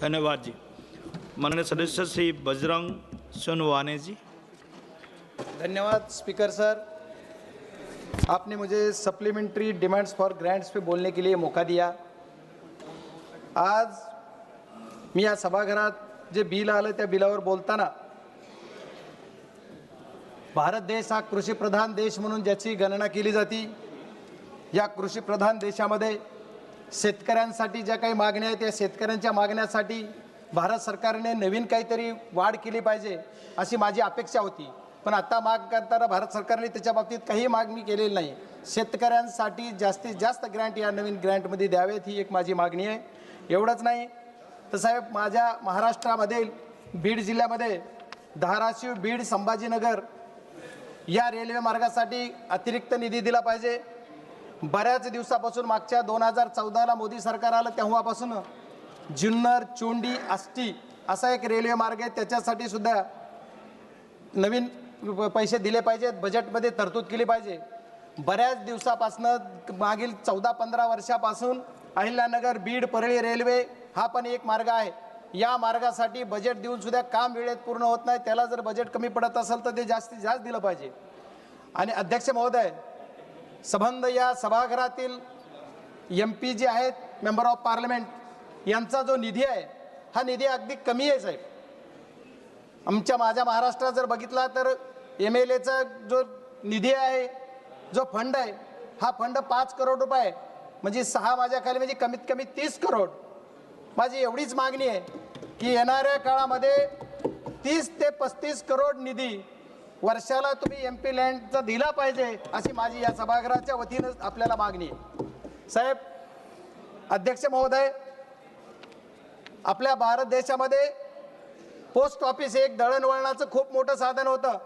धन्यवाद जी। माननीय सदस्य श्री बजरंग सोनवाने जी। धन्यवाद स्पीकर सर, आपने मुझे सप्लीमेंट्री डिमांड्स फॉर ग्रांट्स पे बोलने के लिए मौका दिया। आज मी या सभागृहात जे बिल आलं त्या बिलावर बोलताना भारत देश हा कृषीप्रधान देश म्हणून ज्याची गणना केली जाते, या कृषीप्रधान देशामध्ये शेतकऱ्यांसाठी ज्या काही मागण्या आहेत त्या शेतकऱ्यांच्या मागण्यासाठी भारत सरकारने नवीन काहीतरी वाढ केली पाहिजे अशी माझी अपेक्षा होती। पण आता माग करताना भारत सरकारने त्याच्या बाबतीत काही मागणी केलेली नाही। शेतकऱ्यांसाठी जास्तीत जास्त ग्रँट या नवीन ग्रँटमध्ये द्यावेत ही एक माझी मागणी आहे। एवढंच नाही तर साहेब, माझ्या महाराष्ट्रामध्ये बीड जिल्ह्यामध्ये धाराशिव बीड संभाजीनगर या रेल्वे मार्गासाठी अतिरिक्त निधी दिला पाहिजे। बऱ्याच दिवसापासून मागच्या 2014ला मोदी सरकार आलं तेव्हापासून जुन्नर चोंडी आष्टी असा एक रेल्वे मार्ग आहे, त्याच्यासाठी सुद्धा नवीन पैसे दिले पाहिजेत, बजेटमध्ये तरतूद केली पाहिजे। बऱ्याच दिवसापासून मागील 14-15 वर्षापासून अहिल्यानगर बीड परळी रेल्वे हा पण एक मार्ग आहे, या मार्गासाठी बजेट देऊन सुद्धा काम वेळेत पूर्ण होत नाही। त्याला जर बजेट कमी पडत असेल तर ते जास्तीत जास्त दिलं पाहिजे। आणि अध्यक्ष महोदय, संबंध या सभागृहातील MP जे आहेत, मेंबर ऑफ पार्लमेंट, यांचा जो निधी आहे हा निधी अगदी कमी आहे साहेब। माझ्या महाराष्ट्रात जर बघितला तर MLAचा जो निधी आहे, जो फंड आहे, हा फंड 5 करोड रुपये, म्हणजे 6 माझ्या खाली, म्हणजे कमीत कमी 30 करोड। माझी एवढीच मागणी आहे की येणाऱ्या काळामध्ये 30 ते 35 करोड निधी वर्षाला तुम्ही MP लँडचा दिला पाहिजे अशी माझी या सभागृहाच्या वतीनं आपल्याला मागणी आहे। साहेब, अध्यक्ष महोदय, आपल्या भारत देशामध्ये पोस्ट ऑफिस एक दळणवळणाचं खूप मोठं साधन होतं,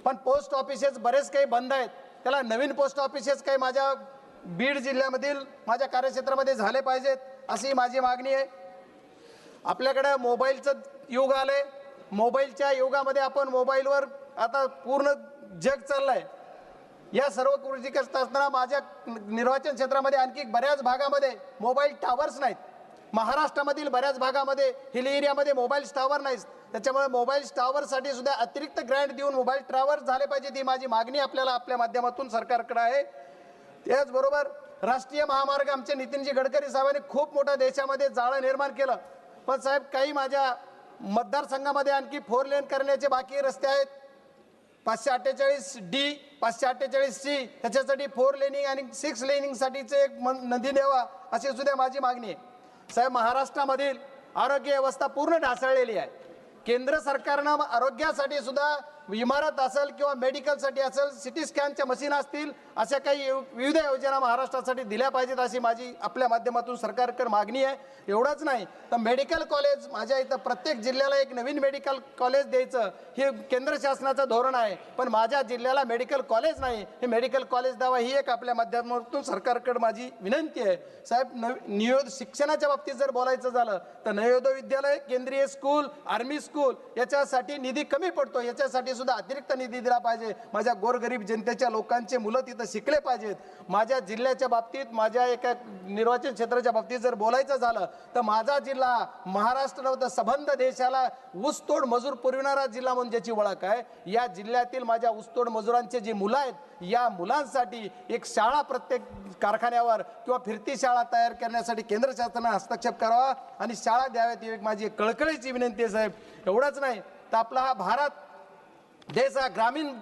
पण पोस्ट ऑफिसेस बरेच काही बंद आहेत। त्याला नवीन पोस्ट ऑफिसेस काही माझ्या बीड जिल्ह्यामधील माझ्या कार्यक्षेत्रामध्ये झाले पाहिजेत अशी माझी मागणी आहे। आपल्याकडे मोबाईलचं युग आलंय, मोबाईलच्या युगामध्ये आपण मोबाईलवर आता पूर्ण जग चाललंय। या सर्व गोष्टी करत असताना माझ्या निर्वाचन क्षेत्रामध्ये आणखी बऱ्याच भागामध्ये मोबाईल टावर्स नाहीत। महाराष्ट्रामधील बऱ्याच भागामध्ये हिल एरियामध्ये मोबाईल टावर नाहीत, त्याच्यामुळे मोबाईल टावरसाठी सुद्धा अतिरिक्त ग्रँट देऊन मोबाईल टावर झाले पाहिजे, ही माझी मागणी आपल्याला आपल्या माध्यमातून सरकारकडे आहे। त्याचबरोबर राष्ट्रीय महामार्ग आमचे नितीनजी गडकरी साहेबांनी खूप मोठा देशामध्ये जाळं निर्माण केलं, पण साहेब काही माझ्या मतदारसंघामध्ये आणखी 4 लेन करण्याचे बाकी रस्ते आहेत। 548D 548C ह्याच्यासाठी 4 लेनिंग आणि 6 लेनिंगसाठीचे एक नदी द्यावा अशी सुद्धा माझी मागणी आहे। साहेब, महाराष्ट्रामधील आरोग्य व्यवस्था पूर्ण ढासळलेली आहे। केंद्र सरकारनं आरोग्यासाठी सुद्धा इमारत असेल किंवा मेडिकलसाठी असेल, CT स्कॅनच्या मशीन असतील, अशा काही विविध योजना महाराष्ट्रासाठी दिल्या पाहिजेत अशी माझी आपल्या माध्यमातून सरकारकडे मागणी आहे। एवढंच नाही तर मेडिकल कॉलेज, माझ्या इथं प्रत्येक जिल्ह्याला एक नवीन मेडिकल कॉलेज द्यायचं हे केंद्र शासनाचं धोरण आहे, पण माझ्या जिल्ह्याला मेडिकल कॉलेज नाही, हे मेडिकल कॉलेज द्यावा ही एक आपल्या माध्यमातून सरकारकडे माझी विनंती आहे। साहेब, शिक्षणाच्या बाबतीत जर बोलायचं झालं तर नवोदय विद्यालय, केंद्रीय स्कूल, आर्मी स्कूल याच्यासाठी निधी कमी पडतो, याच्यासाठी सुद्धा अतिरिक्त निधी दिला पाहिजे। माझ्या गोरगरीब जनतेच्या लोकांचे मुलं तिथं शिकले पाहिजेत। माझ्या जिल्ह्याच्या बाबतीत, माझ्या एका निर्वाचन क्षेत्राच्या बाबतीत जर बोलायचं झालं तर माझा जिल्हा महाराष्ट्र संबंध देशाला ऊसतोड मजूर पुरविणारा जिल्हा म्हणून ज्याची ओळख आहे, या जिल्ह्यातील माझ्या ऊसतोड मजुरांचे जी मुलं आहेत, या मुलांसाठी एक शाळा प्रत्येक कारखान्यावर किंवा फिरती शाळा तयार करण्यासाठी केंद्र शासनाने हस्तक्षेप करावा आणि शाळा द्याव्यात ही एक माझी कळकळीची विनंती आहे साहेब। एवढंच नाही तर आपला हा भारत देश हा ग्रामीण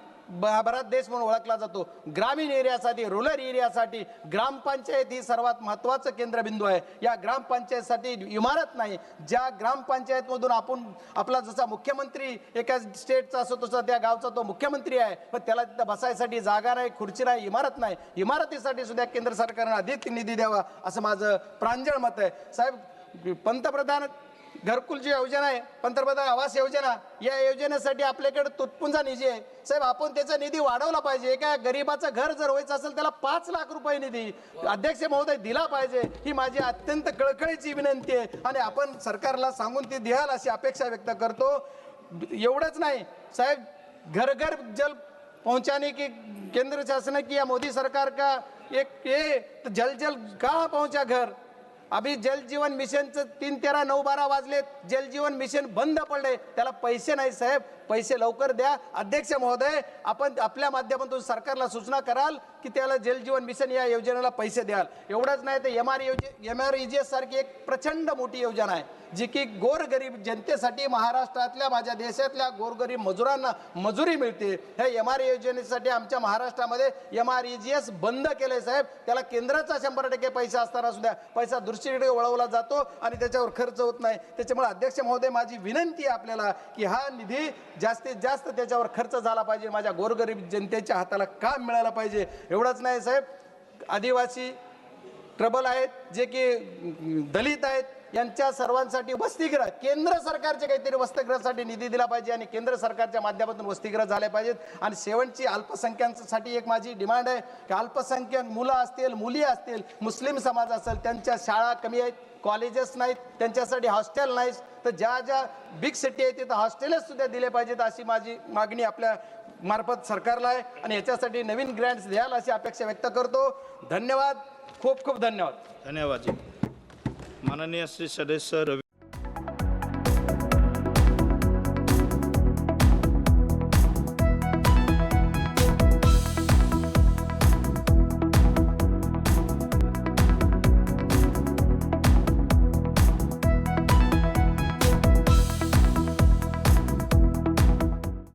भारत देश म्हणून ओळखला जातो। ग्रामीण एरियासाठी, रूरल एरियासाठी ग्रामपंचायत ही सर्वात महत्त्वाचं केंद्रबिंदू आहे। या ग्रामपंचायतसाठी इमारत नाही, ज्या ग्रामपंचायतमधून आपला जसा मुख्यमंत्री एका स्टेटचा असतो तसा त्या गावचा तो मुख्यमंत्री आहे, पण त्याला तिथं बसायसाठी जागा नाही, खुर्ची नाही, इमारत नाही। इमारतीसाठी सुद्धा केंद्र सरकारने अधिक निधी द्यावा असं माझं प्रांजळ मत आहे। साहेब, पंतप्रधान घरकुल जी योजना आहे, पंतप्रधान आवास योजना, या योजनेसाठी आपल्याकडे तुटपुंजा निधी आहे साहेब, आपण त्याचा निधी वाढवला पाहिजे। एका गरीबाचं घर जर व्हायचं असेल त्याला 5 लाख रुपये निधी अध्यक्ष महोदय दिला पाहिजे, ही माझी अत्यंत कळकळीची विनंती आहे आणि आपण सरकारला सांगून ती द्याल अशी अपेक्षा व्यक्त करतो। एवढंच नाही साहेब, घर घर जल पहुंचाने की केंद्र शासन की या मोदी सरकार का एक ये तो जल जल कहाँ पहुंचा घर, अभि जल जीवन मिशनचं 3, 13, 9, 12 वाजलेत, जल जीवन मिशन बंद पडले, त्याला पैसे नाही साहेब, पैसे लवकर द्या. अध्यक्ष महोदय, आपण आपल्या माध्यमातून सरकारला सूचना कराल की त्याला जल जीवन मिशन या योजनेला पैसे द्याल. एवढंच नाही तर MREGS सारखी एक प्रचंड मोठी योजना आहे जी की गोरगरीब जनतेसाठी, महाराष्ट्रातल्या, माझ्या देशातल्या गोरगरीब मजुरांना मजुरी मिळते. ह्या MRE योजनेसाठी आमच्या महाराष्ट्रामध्ये MREGS बंद केले साहेब. त्याला केंद्राचा 100% पैसा असताना सुद्धा पैसा दुसरीकडे वळवला जातो आणि त्याच्यावर खर्च होत नाही. त्याच्यामुळे अध्यक्ष महोदय, माझी विनंती आहे आपल्याला की हा निधी जास्तीत जास्त त्याच्यावर खर्च झाला पाहिजे, माझ्या गोरगरीब जनतेच्या हाताला काम मिळालं पाहिजे. एवढंच नाही साहेब, आदिवासी ट्रबल आहेत, जे की दलित आहेत, यांच्या सर्वांसाठी वसतिगृह, केंद्र सरकारचे काहीतरी वसतिगृहासाठी निधी दिला पाहिजे आणि केंद्र सरकारच्या माध्यमातून वसतिगृह झाले पाहिजेत. आणि शेवटची अल्पसंख्याकांसाठी एक माझी डिमांड आहे की अल्पसंख्याक मुलं असतील, मुली असतील, मुस्लिम समाज असेल, त्यांच्या शाळा कमी आहेत, कॉलेजेस नाहीत, त्यांच्यासाठी हॉस्टेल नाहीत, तर ज्या ज्या बिग सिटी आहेत तिथं हॉस्टेलच सुद्धा दिले पाहिजेत, अशी माझी मागणी आपल्या मार्फत सरकारला आहे. आणि याच्यासाठी नवीन ग्रँट्स द्याल अशी अपेक्षा व्यक्त करतो. धन्यवाद, खूप खूप धन्यवाद. धन्यवाद जी. माननीय श्री सदस्य रवी